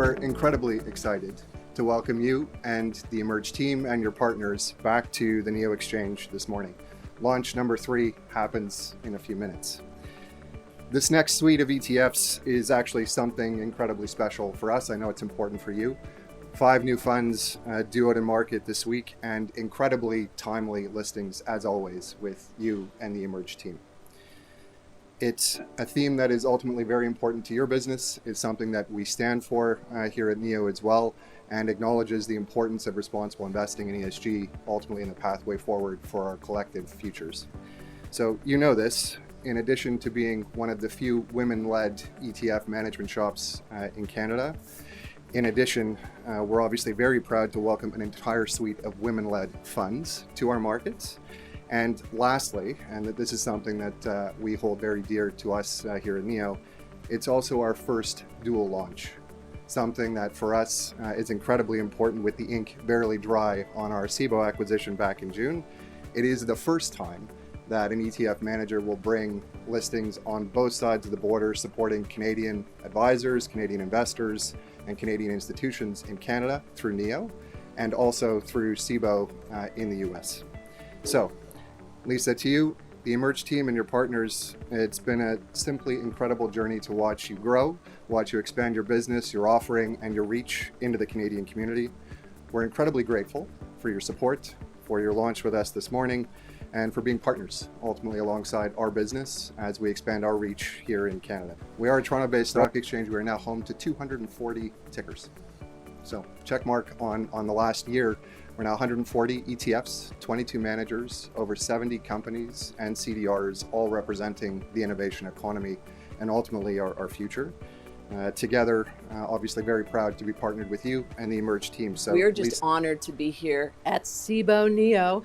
We're incredibly excited to welcome you and the Emerge team and your partners back to the NEO Exchange this morning. Launch number 3 happens in a few minutes. This next suite of ETFs is actually something incredibly special for us. I know it's important for you. 5 new funds due out in market this week, and incredibly timely listings as always with you and the Emerge team. It's a theme that is ultimately very important to your business. It's something that we stand for here at NEO as well, and acknowledges the importance of responsible investing in ESG, ultimately in the pathway forward for our collective futures. So you know this, in addition to being one of the few women-led ETF management shops in Canada, in addition, we're obviously very proud to welcome an entire suite of women-led funds to our markets. And lastly, and this is something that we hold very dear to us here at NEO, it's also our first dual launch. Something that for us is incredibly important with the ink barely dry on our Cboe acquisition back in June. It is the first time that an ETF manager will bring listings on both sides of the border, supporting Canadian advisors, Canadian investors, and Canadian institutions in Canada through NEO, and also through Cboe in the US. So, Lisa, to you, the Emerge team and your partners, it's been a simply incredible journey to watch you grow, watch you expand your business, your offering, and your reach into the Canadian community. We're incredibly grateful for your support, for your launch with us this morning, and for being partners, ultimately alongside our business as we expand our reach here in Canada. We are a Toronto-based stock exchange. We are now home to 240 tickers. So check mark on the last year. We're now 140 ETFs, 22 managers, over 70 companies and CDRs, all representing the innovation economy and ultimately our future. Together, obviously very proud to be partnered with you and the Emerge team. So we are just honored to be here at Cboe NEO,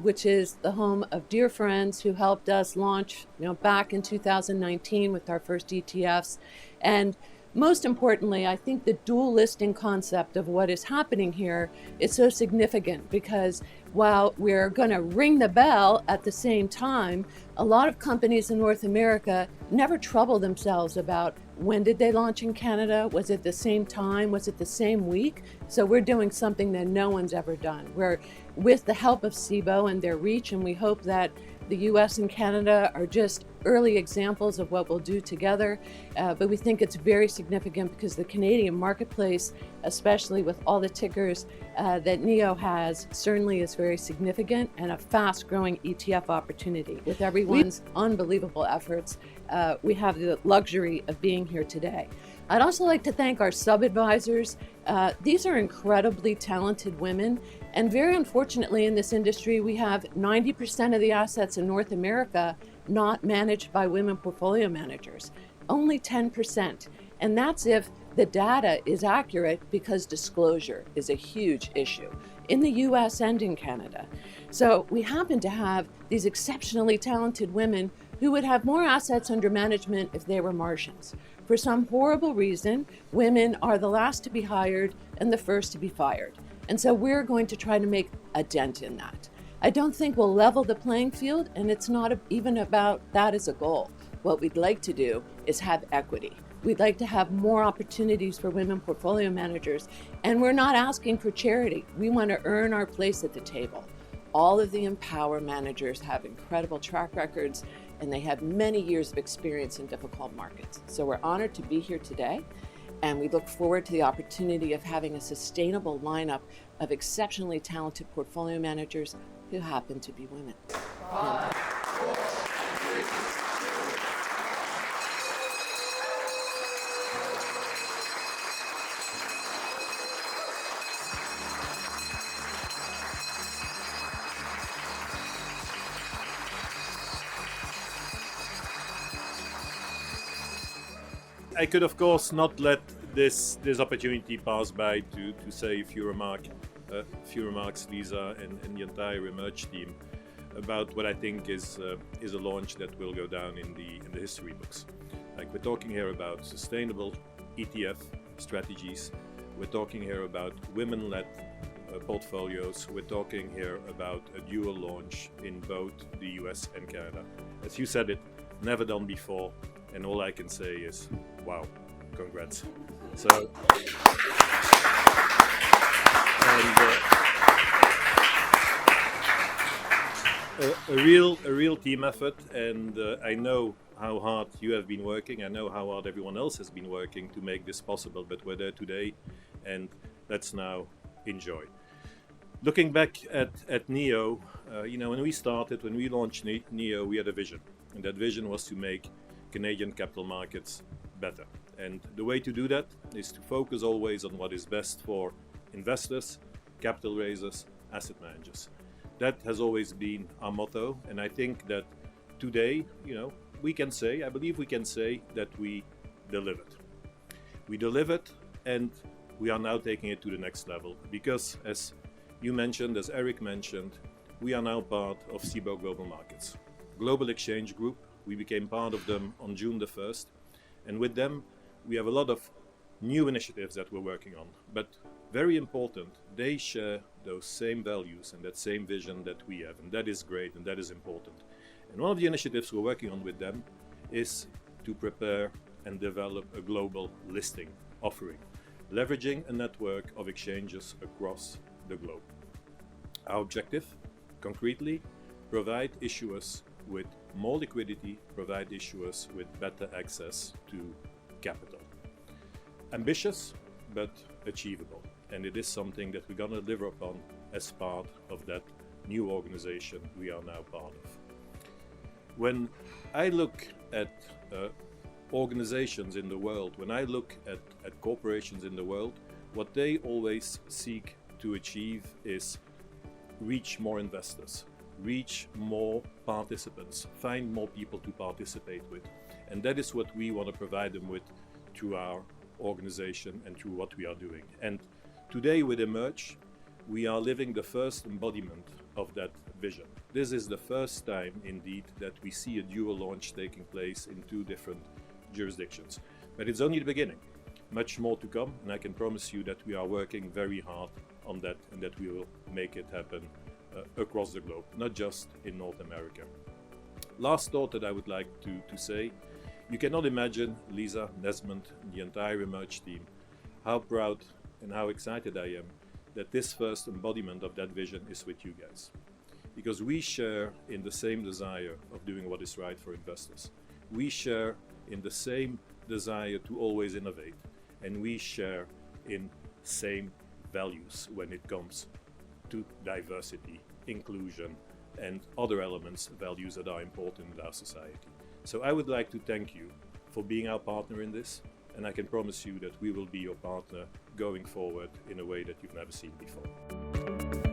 which is the home of dear friends who helped us launch, back in 2019 with our first ETFs. And most importantly, I think the dual listing concept of what is happening here is so significant, because while we're going to ring the bell at the same time, a lot of companies in North America never trouble themselves about when did they launch in Canada? Was it the same time? Was it the same week? So we're doing something that no one's ever done. We're with the help of Cboe and their reach, and we hope that the US and Canada are just early examples of what we'll do together, but we think it's very significant because the Canadian marketplace, especially with all the tickers that NEO has, certainly is very significant and a fast-growing ETF opportunity. With everyone's unbelievable efforts, we have the luxury of being here today. I'd also like to thank our sub-advisors. These are incredibly talented women, and very unfortunately in this industry, we have 90% of the assets in North America not managed by women portfolio managers, only 10%. And that's if the data is accurate, because disclosure is a huge issue in the US and in Canada. So we happen to have these exceptionally talented women who would have more assets under management if they were Martians. For some horrible reason, women are the last to be hired and the first to be fired. And so we're going to try to make a dent in that. I don't think we'll level the playing field, and it's not even about that as a goal. What we'd like to do is have equity. We'd like to have more opportunities for women portfolio managers, and we're not asking for charity. We want to earn our place at the table. All of the Empower managers have incredible track records, and they have many years of experience in difficult markets. So we're honored to be here today, and we look forward to the opportunity of having a sustainable lineup of exceptionally talented portfolio managers who happen to be women. 5, 4, 3. I could, of course, not let this opportunity pass by to say a few remarks, Lisa, and the entire Emerge team, about what I think is a launch that will go down in the history books. Like, we're talking here about sustainable ETF strategies. We're talking here about women-led portfolios. We're talking here about a dual launch in both the US and Canada. As you said it, never done before, and all I can say is, wow. congrats. So, and, a real team effort, and I know how hard you have been working. I know how hard everyone else has been working to make this possible, but we're there today, and let's now enjoy. Looking back at NEO, when we launched NEO, we had a vision, and that vision was to make Canadian capital markets better. And the way to do that is to focus always on what is best for investors, capital raisers, asset managers. That has always been our motto, and I think that today, I believe we can say that we delivered. We delivered, and we are now taking it to the next level, because as you mentioned, as Eric mentioned, we are now part of Cboe Global Markets. Global Exchange Group, we became part of them on June the 1st, and with them, we have a lot of new initiatives that we're working on. But very important, they share those same values and that same vision that we have, and that is great and that is important. And one of the initiatives we're working on with them is to prepare and develop a global listing offering, leveraging a network of exchanges across the globe. Our objective, concretely, provide issuers with more liquidity, provide issuers with better access to capital. Ambitious, but achievable. And it is something that we're going to deliver upon as part of that new organization we are now part of. When I look at organizations in the world, when I look at corporations in the world, what they always seek to achieve is reach more investors, reach more participants, find more people to participate with. And that is what we want to provide them with through our organization and through what we are doing. And today with Emerge, we are living the first embodiment of that vision. This is the first time indeed that we see a dual launch taking place in 2 different jurisdictions. But it's only the beginning. Much more to come, and I can promise you that we are working very hard on that, and that we will make it happen across the globe, not just in North America. Last thought that I would like to say, you cannot imagine, Lisa, Desmond, the entire Emerge team, how proud and how excited I am that this first embodiment of that vision is with you guys. Because we share in the same desire of doing what is right for investors. We share in the same desire to always innovate. And we share in same values when it comes to diversity, inclusion, and other elements, values that are important in our society. So I would like to thank you for being our partner in this, and I can promise you that we will be your partner going forward in a way that you've never seen before.